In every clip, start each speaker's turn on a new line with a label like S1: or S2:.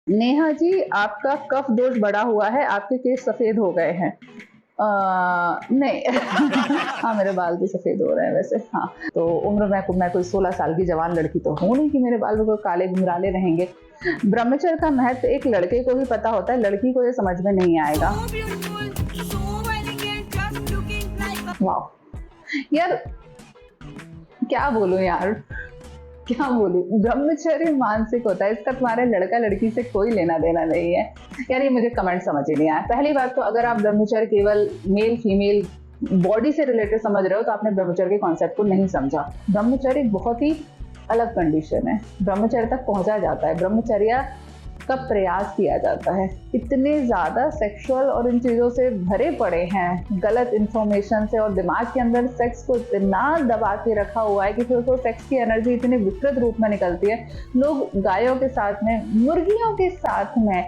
S1: नेहा जी, आपका कफ दोष बढ़ा हुआ है, आपके केस सफेद हो गए हैं। नहीं। हाँ, मेरे बाल भी सफेद हो रहे हैं वैसे। हाँ, तो उम्र मैं कोई 16 साल की जवान लड़की तो हूँ नहीं कि मेरे बाल बिल्कुल काले घुंघराले रहेंगे। ब्रह्मचर्य का महत्व एक लड़के को ही पता होता है, लड़की को ये समझ में नहीं आएगा। वाह यार, क्या बोलूं यार, क्या बोलूं। ब्रह्मचर्य मानसिक होता है, इसका तुम्हारे लड़का लड़की से कोई लेना देना नहीं है। यार ये मुझे कमेंट समझ ही नहीं आया। पहली बात तो अगर आप ब्रह्मचर्य केवल मेल फीमेल बॉडी से रिलेटेड समझ रहे हो तो आपने ब्रह्मचर्य के कॉन्सेप्ट को नहीं समझा। ब्रह्मचर्य एक बहुत ही अलग कंडीशन है, ब्रह्मचर्य तक पहुंचा जाता है, ब्रह्मचर्य का प्रयास किया जाता है। इतने ज़्यादा सेक्सुअल और इन चीज़ों से भरे पड़े हैं, गलत इन्फॉर्मेशन से, और दिमाग के अंदर सेक्स को इतना दबा के रखा हुआ है कि फिर उसको सेक्स की एनर्जी इतने विकृत रूप में निकलती है। लोग गायों के साथ में, मुर्गियों के साथ में,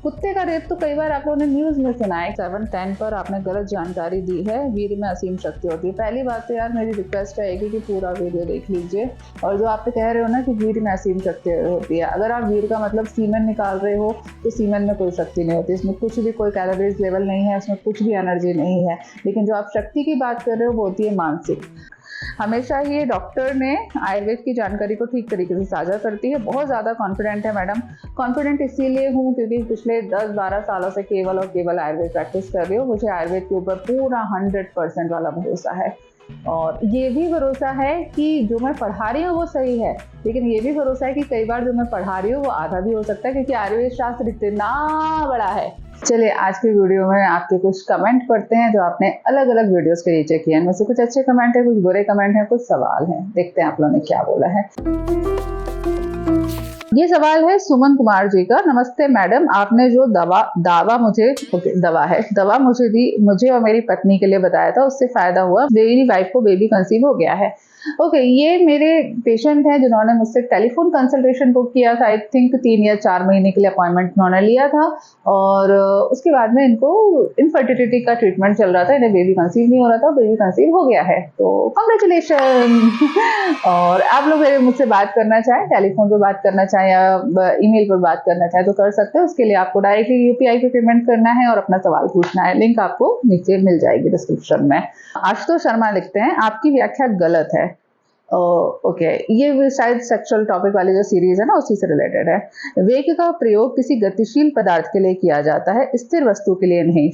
S1: कुत्ते का रेप तो कई बार आप लोगों ने न्यूज में सुना है। 7-10 पर आपने गलत जानकारी दी है, वीर में असीम शक्ति होती है। पहली बात तो यार मेरी रिक्वेस्ट रहेगी कि पूरा वीडियो देख लीजिए। और जो आप कह रहे हो ना कि वीर में असीम शक्ति होती है, अगर आप वीर का मतलब सीमेन निकाल रहे हो तो सीमेन में कोई शक्ति नहीं होती, इसमें कुछ भी कोई कैलोरीज लेवल नहीं है, इसमें कुछ भी एनर्जी नहीं है। लेकिन जो आप शक्ति की बात कर रहे हो वो होती है मानसिक। हमेशा ही डॉक्टर ने आयुर्वेद की जानकारी को ठीक तरीके से साझा करती है। बहुत ज़्यादा कॉन्फिडेंट है मैडम। कॉन्फिडेंट इसीलिए हूँ क्योंकि पिछले 10-12 सालों से केवल और केवल आयुर्वेद प्रैक्टिस कर रही हूँ। मुझे आयुर्वेद के ऊपर पूरा 100% वाला भरोसा है। और ये भी भरोसा है कि जो मैं पढ़ा रही हूँ वो सही है, लेकिन ये भी भरोसा है कि कई बार जो मैं पढ़ा रही हूँ वो आधा भी हो सकता है, क्योंकि आयुर्वेद शास्त्र इतना बड़ा है। चलिए आज की वीडियो में आपके कुछ कमेंट पढ़ते हैं जो आपने अलग अलग वीडियोस के नीचे किए हैं। इनमें से कुछ अच्छे कमेंट है, कुछ बुरे कमेंट है, कुछ सवाल हैं। देखते हैं आप लोगों ने क्या बोला है। ये सवाल है सुमन कुमार जी का। नमस्ते मैडम, आपने जो दवा मुझे दी, मुझे और मेरी पत्नी के लिए बताया था, उससे फायदा हुआ, मेरी वाइफ को बेबी कंसीव हो गया है। ओके, ये मेरे पेशेंट हैं जिन्होंने मुझसे टेलीफोन कंसल्टेशन बुक किया था। आई थिंक 3 या 4 महीने के लिए अपॉइंटमेंट उन्होंने लिया था, और उसके बाद में इनको इनफर्टिलिटी का ट्रीटमेंट चल रहा था, इन्हें बेबी कंसीव नहीं हो रहा था, बेबी कंसीव हो गया है, तो कांग्रेचुलेशन। और आप लोग मेरे मुझसे बात करना चाहें, टेलीफोन पर बात करना चाहें या ईमेल पर बात करना चाहें तो कर सकते हैं। उसके लिए आपको डायरेक्टली यूपीआई पे पेमेंट करना है और अपना सवाल पूछना है। लिंक आपको नीचे मिल जाएगी डिस्क्रिप्शन में। आशुतोष शर्मा लिखते हैं, आपकी व्याख्या गलत है। ओके, ये शायद सेक्सुअल टॉपिक वाली जो सीरीज है ना उसी से रिलेटेड है। वेग का प्रयोग किसी गतिशील पदार्थ के लिए किया जाता है, स्थिर वस्तु के लिए नहीं।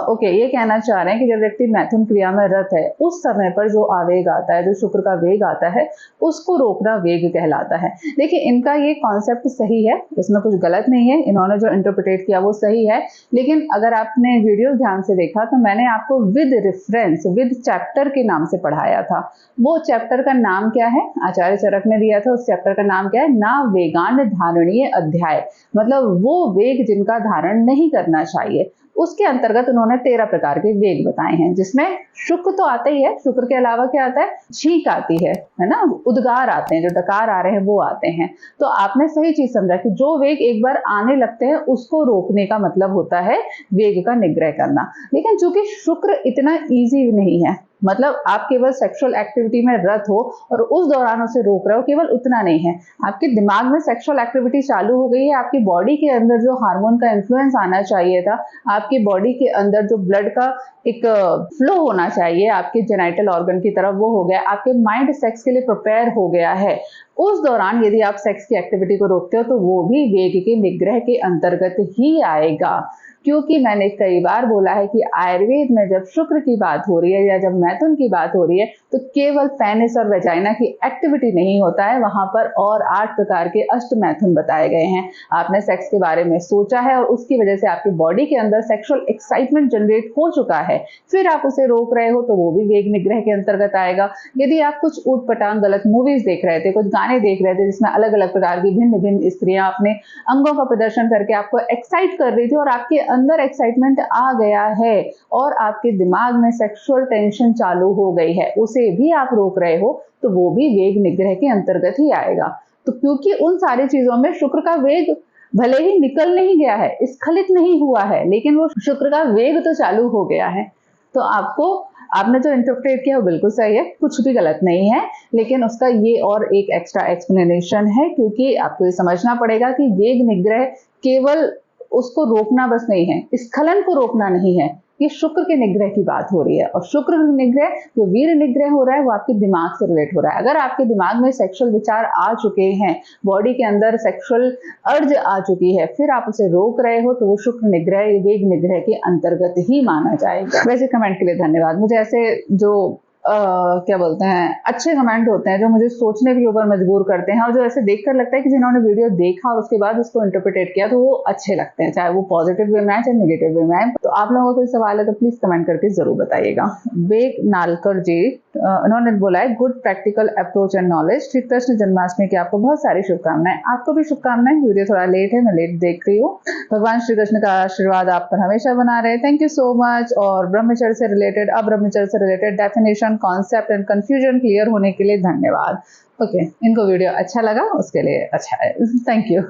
S1: ओके, ये कहना चाह रहे हैं कि जब व्यक्ति मैथुन क्रिया में रत है उस समय पर जो आवेग आता है, जो शुक्र का वेग आता है, उसको रोकना वेग कहलाता है। देखिए, इनका ये कॉन्सेप्ट सही है, इसमें कुछ गलत नहीं है, इन्होंने जो इंटरप्रिटेट किया वो सही है। लेकिन अगर आपने वीडियो ध्यान से देखा तो मैंने आपको विद रेफरेंस, विद चैप्टर के नाम से पढ़ाया था। वो चैप्टर का नाम क्या है? आचार्य चरक ने दिया था। उस चैप्टर का नाम क्या है? ना वेगान धारणीय अध्याय, मतलब वो वेग जिनका धारण नहीं करना चाहिए। उसके अंतर्गत उन्होंने 13 प्रकार के वेग बताए हैं, जिसमें शुक्र तो आता ही है, शुक्र के अलावा क्या आता है? छींक आती है ना, उद्गार आते हैं, जो डकार आ रहे हैं वो आते हैं। तो आपने सही चीज समझा कि जो वेग एक बार आने लगते हैं उसको रोकने का मतलब होता है वेग का निग्रह करना। लेकिन चूंकि शुक्र इतना ईजी नहीं है, मतलब आप केवल सेक्सुअल एक्टिविटी में रत हो और उस दौरान उसे रोक रहे हो, केवल उतना नहीं है, आपके दिमाग में सेक्सुअल एक्टिविटी चालू हो गई है, आपकी बॉडी के अंदर जो हार्मोन का इन्फ्लुएंस आना चाहिए था, आपकी बॉडी के अंदर जो ब्लड का एक फ्लो होना चाहिए आपके जेनाइटल ऑर्गन की तरफ, वो हो गया, आपके माइंड सेक्स के लिए प्रिपेयर हो गया है। उस दौरान यदि आप सेक्स की एक्टिविटी को रोकते हो तो वो भी वेग के निग्रह के अंतर्गत ही आएगा। क्योंकि मैंने कई बार बोला है कि आयुर्वेद में जब शुक्र की बात हो रही है या जब मैथुन की बात हो रही है तो केवल पेनिस और वेजाइना की एक्टिविटी नहीं होता है, वहां पर और 8 प्रकार के अष्ट मैथुन बताए गए हैं। आपने सेक्स के बारे में सोचा है और उसकी वजह से आपकी बॉडी के अंदर सेक्सुअल एक्साइटमेंट जनरेट हो चुका है, फिर आप उसे रोक रहे हो तो वो भी वेग निग्रह के अंतर्गत आएगा। यदि आप कुछ ऊट पटांग गलत मूवीज देख रहे थे, कुछ गाने देख रहे थे जिसमें अलग अलग प्रकार की भिन्न भिन्न स्त्रियां अपने अंगों का प्रदर्शन करके आपको एक्साइट कर रही थी और आपके अंदर एक्साइटमेंट आ गया है और आपके दिमाग में सेक्सुअल टेंशन चालू हो गई है, उसे भी आप रोक रहे हो तो वो भी वेग निग्रह के अंतर्गत ही आएगा। तो क्योंकि उन सारी चीजों में शुक्र का वेग भले ही निकल नहीं गया है, स्खलित नहीं हुआ है, लेकिन वो शुक्र का वेग तो चालू हो गया है। तो आपको आपने जो इंटरप्रेट किया वो बिल्कुल सही है, कुछ भी गलत नहीं है, लेकिन उसका ये और एक एक्स्ट्रा एक्सप्लेनेशन है, क्योंकि आपको ये समझना पड़ेगा कि वेग निग्रह केवल उसको रोकना बस नहीं है, स्खलन को रोकना नहीं है, ये शुक्र के निग्रह की बात हो रही है। और शुक्र निग्रह, जो वीर निग्रह हो रहा है, वो आपके दिमाग से रिलेट हो रहा है। अगर आपके दिमाग में सेक्सुअल विचार आ चुके हैं, बॉडी के अंदर सेक्सुअल अर्ज आ चुकी है, फिर आप उसे रोक रहे हो, तो वो शुक्र निग्रह, वेग निग्रह के अंतर्गत ही माना जाएगा। वैसे कमेंट के लिए धन्यवाद। मुझे ऐसे जो क्या बोलते हैं, अच्छे कमेंट होते हैं जो मुझे सोचने के ऊपर मजबूर करते हैं, और जो ऐसे देखकर लगता है कि जिन्होंने वीडियो देखा और उसके बाद उसको इंटरप्रेट किया, तो वो अच्छे लगते हैं, चाहे वो पॉजिटिव वे में आए चाहे नेगेटिव वे में आए। तो आप लोगों को कोई सवाल है तो प्लीज कमेंट करके जरूर बताइएगा। बेग नालकर जी, उन्होंने बोला है good practical approach and knowledge. Shri Krishna Janmashtami की आपको बहुत सारी शुभकामनाएं। आपको भी शुभकामनाएं। वीडियो थोड़ा लेट है, मैं लेट देख रही हूँ। भगवान श्री कृष्ण का आशीर्वाद आप पर हमेशा बना रहे। Thank you so much. और ब्रह्मचर्य से रिलेटेड, अब्रह्मचर्य से related definition, concept and confusion clear होने के लिए धन्यवाद। ओके, इनको वीडियो अच्छा लगा उसके लिए अच्छा है, थैंक यू।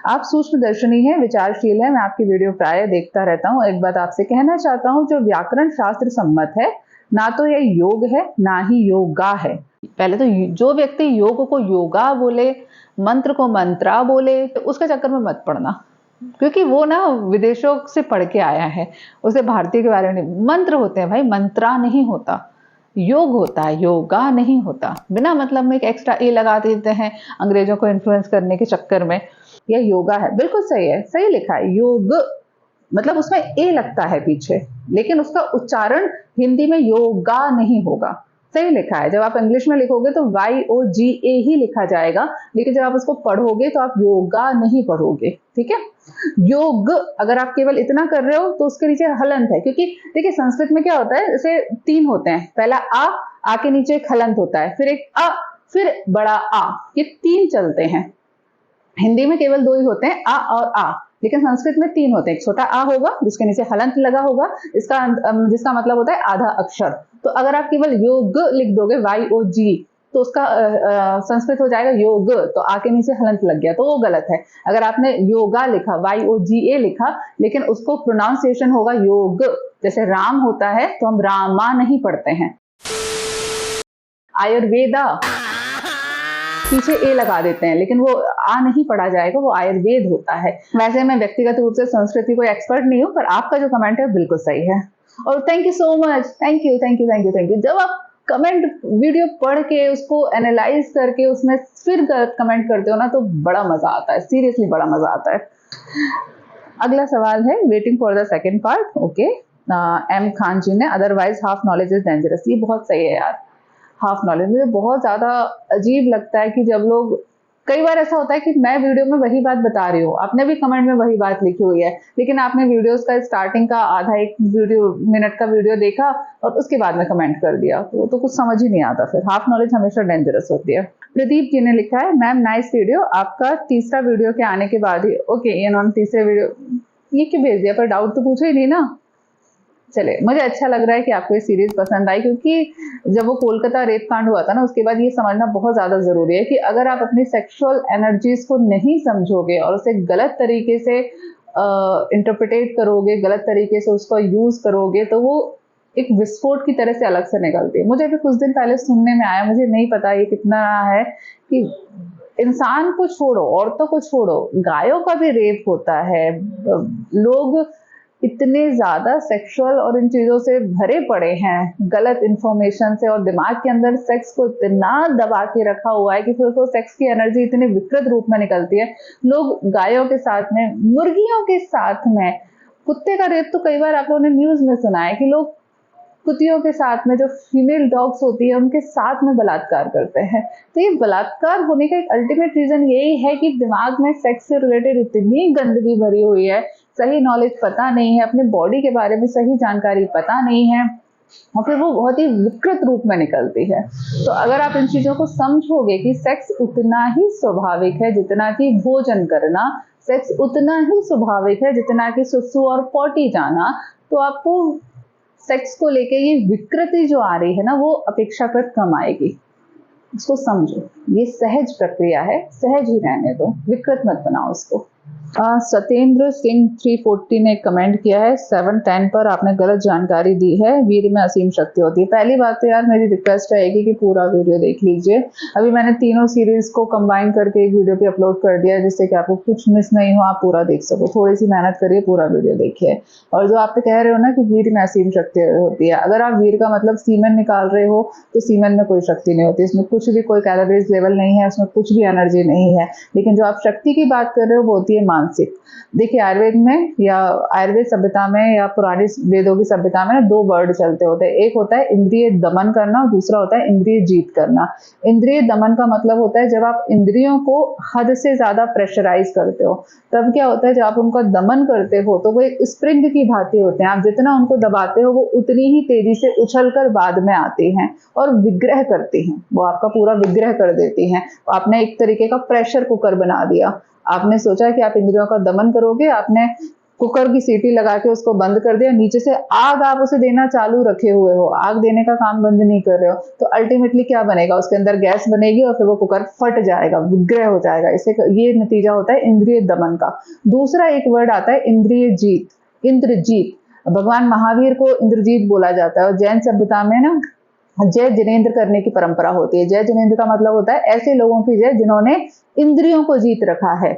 S1: आप सूक्ष्म दर्शनी हैं, विचारशील है, मैं आपकी वीडियो प्राय देखता रहता हूँ। एक बात आपसे कहना चाहता हूँ, जो व्याकरण शास्त्र सम्मत है, ना तो ये योग है ना ही योगा है। पहले तो जो व्यक्ति योग को योगा बोले, मंत्र को मंत्रा बोले, तो उसके चक्कर में मत पड़ना, क्योंकि वो ना विदेशों से पढ़ के आया है, उसे भारतीय के बारे में नहीं। मंत्र होते हैं भाई, मंत्रा नहीं होता, योग होता है, योगा नहीं होता। बिना मतलब में एक एक्स्ट्रा ए लगा देते हैं अंग्रेजों को इन्फ्लुएंस करने के चक्कर में। यह योगा है, बिल्कुल सही है, सही लिखा है। योग मतलब उसमें ए लगता है पीछे, लेकिन उसका उच्चारण हिंदी में योगा नहीं होगा। सही लिखा है। जब आप इंग्लिश में लिखोगे तो YOGA ही लिखा जाएगा, लेकिन जब आप उसको पढ़ोगे तो आप योगा नहीं पढ़ोगे, ठीक है। योग अगर आप केवल इतना कर रहे हो तो उसके नीचे हलंत है, क्योंकि देखिए संस्कृत में क्या होता है, जैसे 3 होते हैं, पहला आ के नीचे एक हलंत होता है, फिर एक अ, फिर बड़ा आ, ये 3 चलते हैं। हिंदी में केवल 2 ही होते हैं, आ और आ, लेकिन संस्कृत में 3 होते हैं। एक छोटा आ होगा जिसके नीचे हलंत लगा होगा, जिसका मतलब होता है आधा अक्षर। तो अगर आप केवल योग लिख दोगे YOG, तो उसका संस्कृत हो जाएगा योग, तो आ के नीचे हलंत लग गया, तो वो गलत है। अगर आपने योगा लिखा, YOGA लिखा, लेकिन उसको प्रोनाउंसिएशन होगा योग, जैसे राम होता है तो हम रामा नहीं पढ़ते हैं। आयुर्वेदा पीछे ए लगा देते हैं, लेकिन वो आ नहीं पढ़ा जाएगा, वो आयुर्वेद होता है। वैसे मैं व्यक्तिगत रूप से संस्कृति कोई एक्सपर्ट नहीं हूँ, पर आपका जो कमेंट है बिल्कुल सही है। और thank you so much, thank you thank you thank you thank you. जब आप कमेंट वीडियो पढ़ के उसको एनालाइज करके उसमें फिर कमेंट करते हो ना, तो बड़ा मजा आता है, सीरियसली बड़ा मजा आता है। अगला सवाल है, waiting for the second part. Okay, M Khan ji ने, otherwise half knowledge is dangerous. ये बहुत सही है यार, हाफ नॉलेज। मुझे बहुत ज्यादा अजीब लगता है कि जब लोग, कई बार ऐसा होता है कि मैं वीडियो में वही बात बता रही हूँ, आपने भी कमेंट में वही बात लिखी हुई है, लेकिन आपने वीडियोस का स्टार्टिंग का आधा 1 मिनट का वीडियो देखा और उसके बाद में कमेंट कर दिया, तो कुछ समझ ही नहीं आता। फिर हाफ नॉलेज हमेशा डेंजरस होती है। प्रदीप जी ने लिखा है, मैम नाइस वीडियो, आपका तीसरा वीडियो के आने के बाद ही। ओके, ये नॉन तीसरे वीडियो ये क्यों भेज दिया, पर डाउट तो पूछा ही नहीं ना। चले, मुझे अच्छा लग रहा है कि आपको ये सीरीज पसंद आई, क्योंकि जब वो कोलकाता रेप कांड हुआ था ना, उसके बाद ये समझना बहुत ज्यादा जरूरी है कि अगर आप अपनी सेक्सुअल एनर्जीज को नहीं समझोगे और उसे गलत तरीके से इंटरप्रिटेट करोगे, गलत तरीके से उसको यूज करोगे, तो वो एक विस्फोट की तरह से अलग से निकलती है। मुझे भी कुछ दिन पहले सुनने में आया, मुझे नहीं पता ये कितना है, कि इंसान को छोड़ो, औरतों को छोड़ो, गायों का भी रेप होता है। लोग इतने ज्यादा सेक्सुअल और इन चीजों से भरे पड़े हैं, गलत इंफॉर्मेशन से, और दिमाग के अंदर सेक्स को इतना दबा के रखा हुआ है कि फिर उसको सेक्स की एनर्जी इतने विकृत रूप में निकलती है। लोग गायों के साथ में, मुर्गियों के साथ में, कुत्ते का रेप तो कई बार आप लोगों ने न्यूज में सुना है कि लोग कुतियों के साथ में, जो फीमेल डॉग्स होती है उनके साथ में बलात्कार करते हैं। तो ये बलात्कार होने का एक अल्टीमेट रीजन यही है कि दिमाग में सेक्स से रिलेटेड इतनी गंदगी भरी हुई है, सही नॉलेज पता नहीं है, अपने बॉडी के बारे में सही जानकारी पता नहीं है, और फिर वो बहुत ही विकृत रूप में निकलती है। तो अगर आप इन चीजों को समझोगे कि सेक्स उतना ही स्वाभाविक है जितना कि भोजन करना, सेक्स उतना ही स्वाभाविक है जितना कि सुसु और पॉटी जाना, तो आपको सेक्स को लेके ये विकृति जो आ रही है ना, वो अपेक्षाकृत कम आएगी। इसको समझो, ये सहज प्रक्रिया है, सहज ही रहने दो, विकृत मत बनाओ उसको। सत्येंद्र सिंह 340 ने कमेंट किया है 710 पर आपने गलत जानकारी दी है, वीर में असीम शक्ति होती है। पहली बात तो यार मेरी रिक्वेस्ट रहेगी कि पूरा वीडियो देख लीजिए। अभी मैंने तीनों सीरीज को कंबाइन करके एक वीडियो पे अपलोड कर दिया है, जिससे कि आपको कुछ मिस नहीं हो, आप पूरा देख सको। थोड़ी सी मेहनत करिए, पूरा वीडियो देखिए। और जो आप कह रहे हो ना कि वीर में असीम शक्ति होती है, अगर आप वीर का मतलब सीमेन निकाल रहे हो तो सीमेन में कोई शक्ति नहीं होती, इसमें कुछ भी कोई कैलोरीज लेवल नहीं है, उसमें कुछ भी एनर्जी नहीं है। लेकिन जो आप शक्ति की बात कर रहे हो वो होती है मानसिक। देखिए आयुर्वेद में या आयुर्वेद सभ्यता में या पुरानी वेदों की सभ्यता में ना दो वर्ड चलते होते हैं। एक होता है इंद्रिय दमन करना और दूसरा होता है इंद्रिय जीत करना। इंद्रिय दमन का मतलब होता है जब आप इंद्रियों को हद से ज्यादा प्रेशराइज करते हो। तब क्या होता है, जब आप उनका दमन करते हो तो वो एक स्प्रिंग की भांति होते हैं, आप जितना उनको दबाते हो वो उतनी ही तेजी से उछल कर बाद में आते हैं और विग्रह करते हैं, वो आपका पूरा विग्रह कर देती हैं। आपने एक तरीके का प्रेशर कुकर बना दिया। आपने सोचा कि आप इंद्रियों का दमन करोगे, आपने कुकर की सीटी लगा के उसको बंद कर दिया, नीचे से आग आप उसे देना चालू रखे हुए हो, आग देने का काम बंद नहीं कर रहे हो, तो अल्टीमेटली क्या बनेगा, उसके अंदर गैस बनेगी और फिर वो कुकर फट जाएगा, विग्रह हो जाएगा। इसे ये नतीजा होता है इंद्रिय दमन का। दूसरा एक वर्ड आता है इंद्रिय जीत, इंद्रजीत। भगवान महावीर को इंद्रजीत बोला जाता है। और जैन सभ्यता में ना जय जिनेन्द्र करने की परंपरा होती है। जय जिनेन्द्र का मतलब होता है ऐसे लोगों की जय जिन्होंने इंद्रियों को जीत रखा है,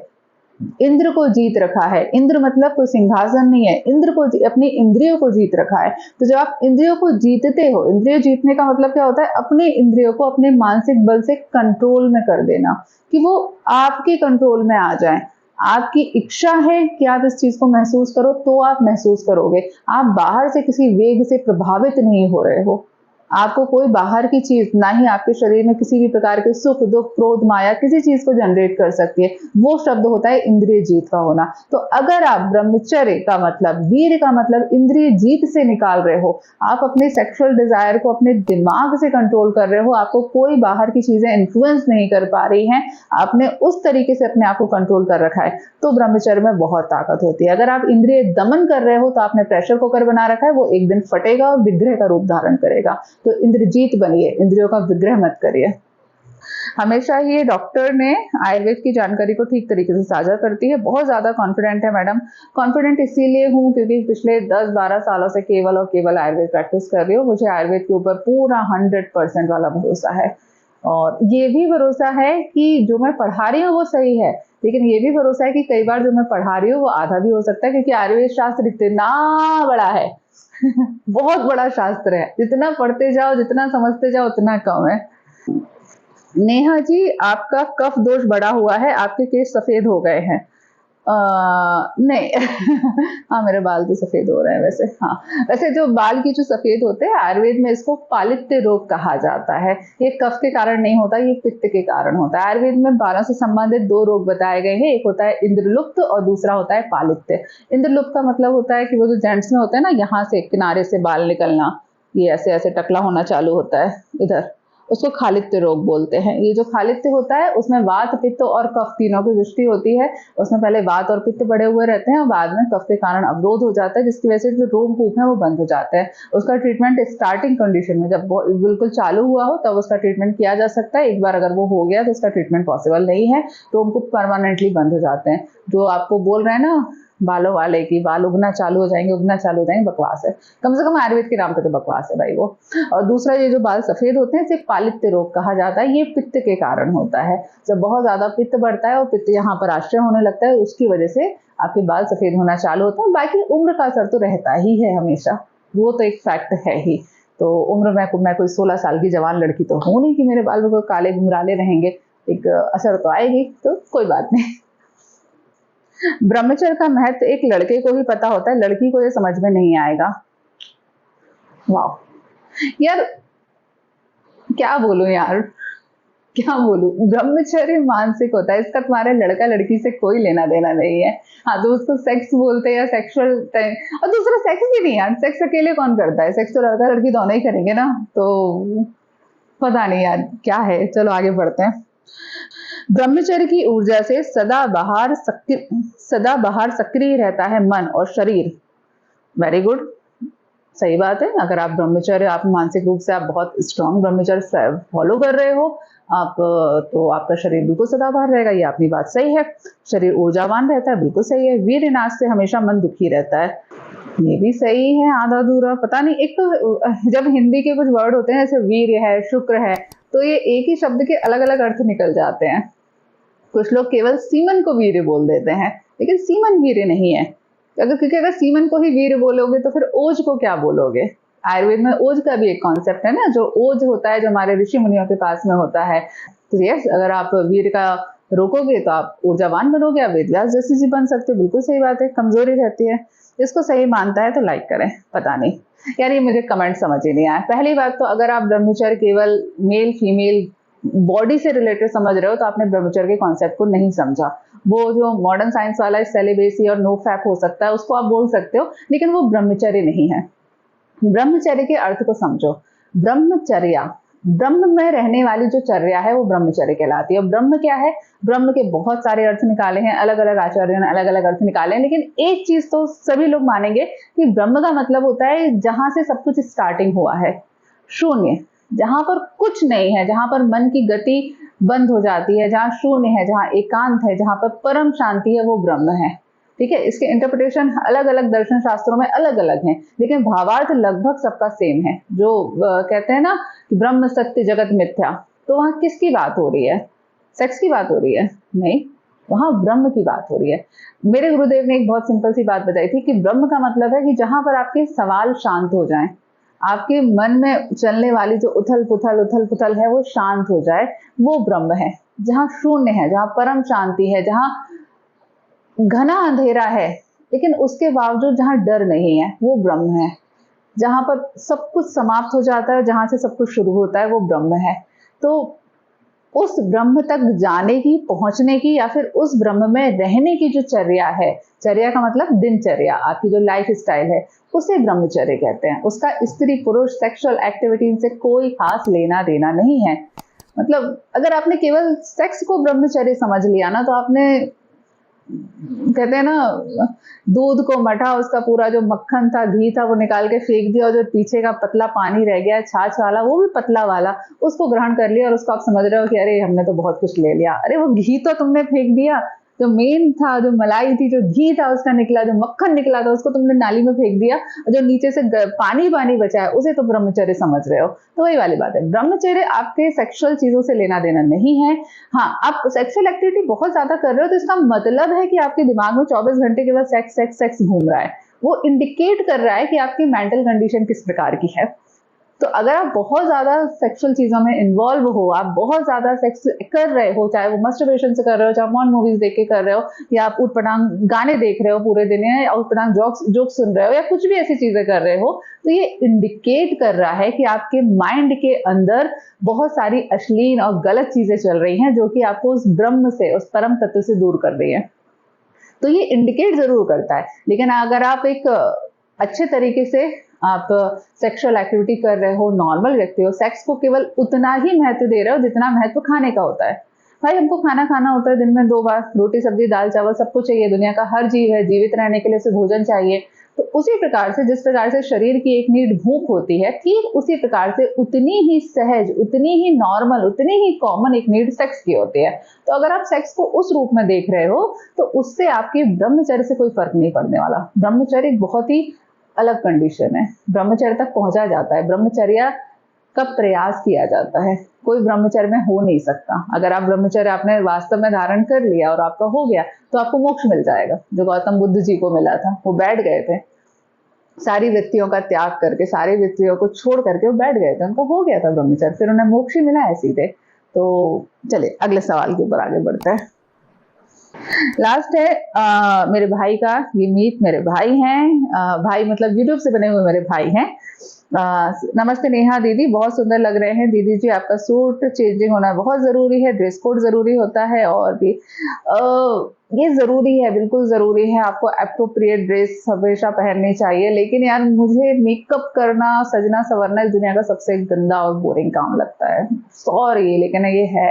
S1: इंद्र को जीत रखा है। इंद्र मतलब कोई सिंहासन नहीं है, इंद्र को अपनी इंद्रियों को जीत रखा है। तो जब आप इंद्रियों को जीतते हो, इंद्रियों जीतने का मतलब क्या होता है, अपने इंद्रियों को अपने मानसिक बल से कंट्रोल में कर देना, कि वो आपके कंट्रोल में आ जाए। आपकी इच्छा है कि आप इस चीज को महसूस करो तो आप महसूस करोगे। आप बाहर से किसी वेग से प्रभावित नहीं हो रहे हो। आपको कोई बाहर की चीज ना ही आपके शरीर में किसी भी प्रकार के सुख दुख क्रोध माया किसी चीज को जनरेट कर सकती है। वो शब्द होता है इंद्रिय जीत का होना। तो अगर आप ब्रह्मचर्य का मतलब, वीर का मतलब इंद्रिय जीत से निकाल रहे हो, आप अपने सेक्सुअल डिजायर को अपने दिमाग से कंट्रोल कर रहे हो, आपको कोई बाहर की चीजें इन्फ्लुएंस नहीं कर पा रही हैं, आपने उस तरीके से अपने आप को कंट्रोल कर रखा है, तो ब्रह्मचर्य में बहुत ताकत होती है। अगर आप इंद्रिय दमन कर रहे हो तो आपने प्रेशर कुकर बना रखा है, वो एक दिन फटेगा और विग्रह का रूप धारण करेगा। तो इंद्रजीत बनिए, इंद्रियों का विग्रह मत करिए। हमेशा ही डॉक्टर ने आयुर्वेद की जानकारी को ठीक तरीके से साझा करती है। बहुत ज्यादा कॉन्फिडेंट है मैडम। कॉन्फिडेंट इसीलिए हूँ क्योंकि पिछले 10-12 सालों से केवल और केवल आयुर्वेद प्रैक्टिस कर रही हूँ। मुझे आयुर्वेद के ऊपर पूरा 100% वाला भरोसा है। और ये भी भरोसा है कि जो मैं पढ़ा रही हूँ वो सही है, लेकिन ये भी भरोसा है कि कई बार जो मैं पढ़ा रही हूँ वो आधा भी हो सकता है, क्योंकि आयुर्वेद शास्त्र इतना बड़ा है बहुत बड़ा शास्त्र है, जितना पढ़ते जाओ जितना समझते जाओ उतना कम है। नेहा जी, आपका कफ दोष बढ़ा हुआ है, आपके केस सफेद हो गए हैं। नहीं हाँ मेरे बाल तो सफेद हो रहे हैं वैसे। हाँ वैसे जो बाल की जो सफेद होते हैं, आयुर्वेद में इसको पालित्य रोग कहा जाता है। ये कफ के कारण नहीं होता, ये पित्त के कारण होता है। आयुर्वेद में बालों से संबंधित दो रोग बताए गए हैं, एक होता है इंद्रलुप्त और दूसरा होता है पालित्य। इंद्रलुप्त का मतलब होता है कि वो जो जेंट्स में होता है ना, यहाँ से किनारे से बाल निकलना, ये ऐसे ऐसे टकला होना चालू होता है इधर, उसको खालित्य रोग बोलते हैं। ये जो खालित्य होता है उसमें वात पित्त और कफ तीनों की दृष्टि होती है। उसमें पहले वात और पित्त बढ़े हुए रहते हैं और बाद में कफ के कारण अवरोध हो जाता है, जिसकी वजह से जो रोमकूप है वो बंद हो जाता है। उसका ट्रीटमेंट स्टार्टिंग कंडीशन में जब बिल्कुल चालू हुआ हो तब उसका ट्रीटमेंट किया जा सकता है। एक बार अगर वो हो गया तो उसका ट्रीटमेंट पॉसिबल नहीं है, रोमकूप परमानेंटली बंद हो जाते हैं। जो आपको बोल रहे हैं ना बालों वाले की बाल उगना चालू हो जाएंगे, उगना चालू हो जाएंगे, बकवास है। कम से कम आयुर्वेद के नाम पे तो बकवास है भाई वो। और दूसरा ये जो बाल सफेद होते हैं इसे पालित्य रोग कहा जाता है। ये पित्त के कारण होता है। जब बहुत ज्यादा पित्त बढ़ता है और पित्त यहाँ पर आश्रय होने लगता है, उसकी वजह से आपके बाल सफेद होना चालू होता है। बाकी उम्र का असर तो रहता ही है हमेशा, वो तो एक फैक्ट है ही। तो उम्र में मैं कोई 16 साल की जवान लड़की तो हूँ नहीं कि मेरे बाल बिल्कुल काले घुंघराले रहेंगे, एक असर तो आएगी, तो कोई बात नहीं। ब्रह्मचर्य का महत्व एक लड़के को ही पता होता है, लड़की को ये समझ में नहीं आएगा। वाह यार, क्या बोलूं यार, क्या बोलूं। ब्रह्मचर्य मानसिक होता है, इसका तुम्हारे लड़का लड़की से कोई लेना देना नहीं है। हाँ तो उसको सेक्स बोलते हैं या सेक्सुअल, और दूसरा सेक्स भी नहीं यार, सेक्स अकेले कौन करता है, सेक्स तो लड़का लड़की दोनों ही करेंगे ना। तो पता नहीं यार क्या है, चलो आगे बढ़ते हैं। ब्रह्मचर्य की ऊर्जा से सदा बाहर सक्रिय रहता है मन और शरीर। Very good. सही बात है। अगर आप ब्रह्मचर्य, आप मानसिक रूप से आप बहुत स्ट्रांग ब्रह्मचर्य फॉलो कर रहे हो, आप तो आपका शरीर बिल्कुल सदाबहार रहेगा, ये आपकी बात सही है। शरीर ऊर्जावान रहता है, बिल्कुल सही है। वीर्यनाश से हमेशा मन दुखी रहता है, ये भी सही है। आधा अधूरा पता नहीं। एक तो जब हिंदी के कुछ वर्ड होते हैं जैसे वीर्य है, शुक्र है, तो ये एक ही शब्द के अलग अलग अर्थ निकल जाते हैं। कुछ लोग केवल सीमन को वीर्य बोल देते हैं, लेकिन सीमन वीर्य नहीं है। क्योंकि अगर सीमन को ही वीर्य बोलोगे तो फिर ओज को क्या बोलोगे। आयुर्वेद में ओज का भी एक कॉन्सेप्ट है ना, जो ओज होता है, जो हमारे ऋषि मुनियों के पास में होता है। तो यस, अगर आप वीर्य का रोकोगे तो आप ऊर्जावान बनोगे, आप वेदव्यास जैसे जी बन सकते हो। बिल्कुल सही बात है। कमजोरी रहती है। इसको सही मानता है तो लाइक करें। पता नहीं यार, ये मुझे कमेंट समझ ही नहीं आया। पहली बात तो अगर आप ब्रह्मचर्य केवल मेल फीमेल बॉडी से रिलेटेड समझ रहे हो तो आपने ब्रह्मचर्य के कॉन्सेप्ट को नहीं समझा। वो जो मॉडर्न साइंस वाला सेलिबेसी और नो फैप हो सकता है, उसको आप बोल सकते हो, लेकिन वो ब्रह्मचर्य नहीं है। ब्रह्मचर्य के अर्थ को समझो। ब्रह्मचर्या, ब्रह्म में रहने वाली जो चर्या है वो ब्रह्मचर्य कहलाती है। और ब्रह्म क्या है? ब्रह्म के बहुत सारे अर्थ निकाले हैं, अलग अलग आचार्यों ने अलग अलग अर्थ निकाले हैं, लेकिन एक चीज तो सभी लोग मानेंगे कि ब्रह्म का मतलब होता है जहां से सब कुछ स्टार्टिंग हुआ है, शून्य, जहां पर कुछ नहीं है, जहां पर मन की गति बंद हो जाती है, जहां शून्य है, जहां एकांत है, जहां पर परम शांति है, वो ब्रह्म है। ठीक है। इसके इंटरप्रिटेशन अलग अलग दर्शन शास्त्रों में अलग अलग हैं, लेकिन भावार्थ लगभग सबका सेम है। जो कहते हैं ना कि ब्रह्म सत्य जगत मिथ्या, तो वहां किसकी बात हो रही है? सेक्स की बात हो रही है? नहीं, वहां ब्रह्म की बात हो रही है। मेरे गुरुदेव ने एक बहुत सिंपल सी बात बताई थी कि ब्रह्म का मतलब है कि जहां पर आपके सवाल शांत हो जाएं, आपके मन में चलने वाली जो उथल पुथल है वो शांत हो जाए, वो ब्रह्म है। जहां शून्य है, जहां परम शांति है, जहां घना अंधेरा है, लेकिन उसके बावजूद जहां डर नहीं है, वो ब्रह्म है। जहां पर सब कुछ समाप्त हो जाता है, जहां से सब कुछ शुरू होता है, वो ब्रह्म है। तो उस ब्रह्म तक जाने की, पहुंचने की, या फिर उस ब्रह्म में रहने की जो चर्या है, चर्या का मतलब दिनचर्या, आपकी जो लाइफ स्टाइल है, उसे ब्रह्मचर्य कहते हैं। उसका स्त्री पुरुष सेक्सुअल एक्टिविटी से कोई खास लेना देना नहीं है। मतलब अगर आपने केवल सेक्स को ब्रह्मचर्य समझ लिया ना, तो आपने, कहते हैं ना, दूध को मठा, उसका पूरा जो मक्खन था, घी था, वो निकाल के फेंक दिया, और जो पीछे का पतला पानी रह गया छाछ वाला, वो भी पतला वाला, उसको ग्रहण कर लिया, और उसको आप समझ रहे हो कि अरे हमने तो बहुत कुछ ले लिया। अरे वो घी तो तुमने फेंक दिया, जो मेन था, जो मलाई थी, जो घी था उसका निकला, जो मक्खन निकला था, उसको तुमने नाली में फेंक दिया, और जो नीचे से पानी पानी बचा है उसे तो ब्रह्मचर्य समझ रहे हो। तो वही वाली बात है, ब्रह्मचर्य आपके सेक्सुअल चीजों से लेना देना नहीं है। हाँ, आप सेक्सुअल एक्टिविटी बहुत ज्यादा कर रहे हो तो इसका मतलब है कि आपके दिमाग में 24 घंटे केवल सेक्स सेक्स सेक्स घूम रहा है। वो इंडिकेट कर रहा है कि आपकी मेंटल कंडीशन किस प्रकार की है। तो अगर आप बहुत ज्यादा सेक्सुअल चीजों में इन्वॉल्व हो, आप बहुत ज्यादा सेक्स कर रहे हो, चाहे वो मस्टरबेशन से कर रहे हो, चाहे मॉन मूवीज देख के कर रहे हो, या आप उटपटांग गाने देख रहे हो पूरे दिन, या उटपटांग जोक सुन रहे हो, या कुछ भी ऐसी चीजें कर रहे हो, तो ये इंडिकेट कर रहा है कि आपके माइंड के अंदर बहुत सारी अश्लील और गलत चीजें चल रही हैं, जो कि आपको उस ब्रह्म से, उस परम तत्व से दूर कर रही है। तो ये इंडिकेट जरूर करता है। लेकिन अगर आप एक अच्छे तरीके से आप सेक्सुअल एक्टिविटी कर रहे हो, नॉर्मल व्यक्ति हो, सेक्स को केवल उतना ही महत्व दे रहे हो जितना महत्व खाने का होता है। भाई हमको खाना खाना होता है दिन में 2 बार, रोटी सब्जी दाल चावल सब कुछ चाहिए। दुनिया का हर जीव है, जीवित रहने के लिए उसे भोजन चाहिए। तो उसी प्रकार से, जिस प्रकार से शरीर की एक नीड भूख होती है, ठीक उसी प्रकार से उतनी ही सहज, उतनी ही नॉर्मल, उतनी ही कॉमन एक नीड सेक्स की होती है। तो अगर आप सेक्स को उस रूप में देख रहे हो तो उससे आपके ब्रह्मचर्य से कोई फर्क नहीं पड़ने वाला। ब्रह्मचर्य एक बहुत ही अलग कंडीशन है। ब्रह्मचर्य तक पहुंचा जाता है, ब्रह्मचर्य का प्रयास किया जाता है। कोई ब्रह्मचर्य में हो नहीं सकता। अगर आप ब्रह्मचर्य आपने वास्तव में धारण कर लिया और आपका हो गया तो आपको मोक्ष मिल जाएगा, जो गौतम बुद्ध जी को मिला था। वो बैठ गए थे, सारी वृत्तियों का त्याग करके, सारी वृत्तियों को छोड़ करके वो बैठ गए थे, उनका हो गया था ब्रह्मचर्य, फिर उन्हें मोक्ष ही मिला है सीधे। तो चलिए अगले सवाल के ऊपर आगे बढ़ते हैं। लास्ट है मेरे भाई का। ये मीत मेरे भाई हैं, भाई मतलब यूट्यूब से बने हुए मेरे भाई हैं। नमस्ते नेहा दीदी, बहुत सुंदर लग रहे हैं दीदी जी। आपका सूट चेंजिंग होना बहुत जरूरी है, ड्रेस कोड जरूरी होता है, और भी ये जरूरी है, बिल्कुल जरूरी है। आपको एप्रोप्रिएट ड्रेस हमेशा पहननी चाहिए। लेकिन यार मुझे मेकअप करना, सजना संवरना इस दुनिया का सबसे गंदा और बोरिंग काम लगता है। सॉरी, लेकिन ये है।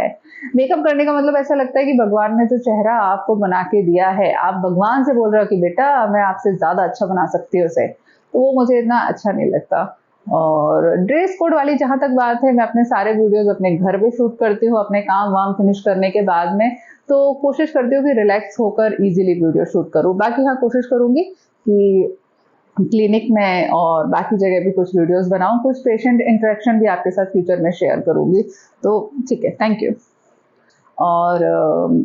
S1: मेकअप करने का मतलब ऐसा लगता है कि भगवान ने जो चेहरा आपको बना के दिया है, आप भगवान से बोल रहे हो कि बेटा मैं आपसे ज्यादा अच्छा बना सकती हूँ उसे। तो वो मुझे इतना अच्छा नहीं लगता। और ड्रेस कोड वाली जहाँ तक बात है, मैं अपने सारे वीडियोस अपने घर पे शूट करती हूँ अपने काम वाम फिनिश करने के बाद में, तो कोशिश करती हूँ कि रिलैक्स होकर इजीली वीडियो शूट करूँ। बाकी हाँ, कोशिश करूँगी कि क्लिनिक में और बाकी जगह भी कुछ वीडियोस बनाऊं, कुछ पेशेंट इंटरेक्शन भी आपके साथ फ्यूचर में शेयर करूंगी। तो ठीक है, थैंक यू। और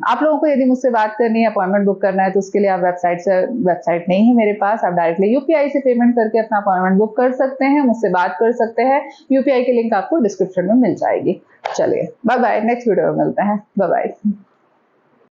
S1: आप लोगों को यदि मुझसे बात करनी है, अपॉइंटमेंट बुक करना है, तो उसके लिए आप वेबसाइट नहीं है मेरे पास, आप डायरेक्टली यूपीआई से पेमेंट करके अपना अपॉइंटमेंट बुक कर सकते हैं, मुझसे बात कर सकते हैं। यूपीआई की लिंक आपको डिस्क्रिप्शन में मिल जाएगी। चलिए बाय बाय, नेक्स्ट वीडियो में मिलते हैं। Bye bye.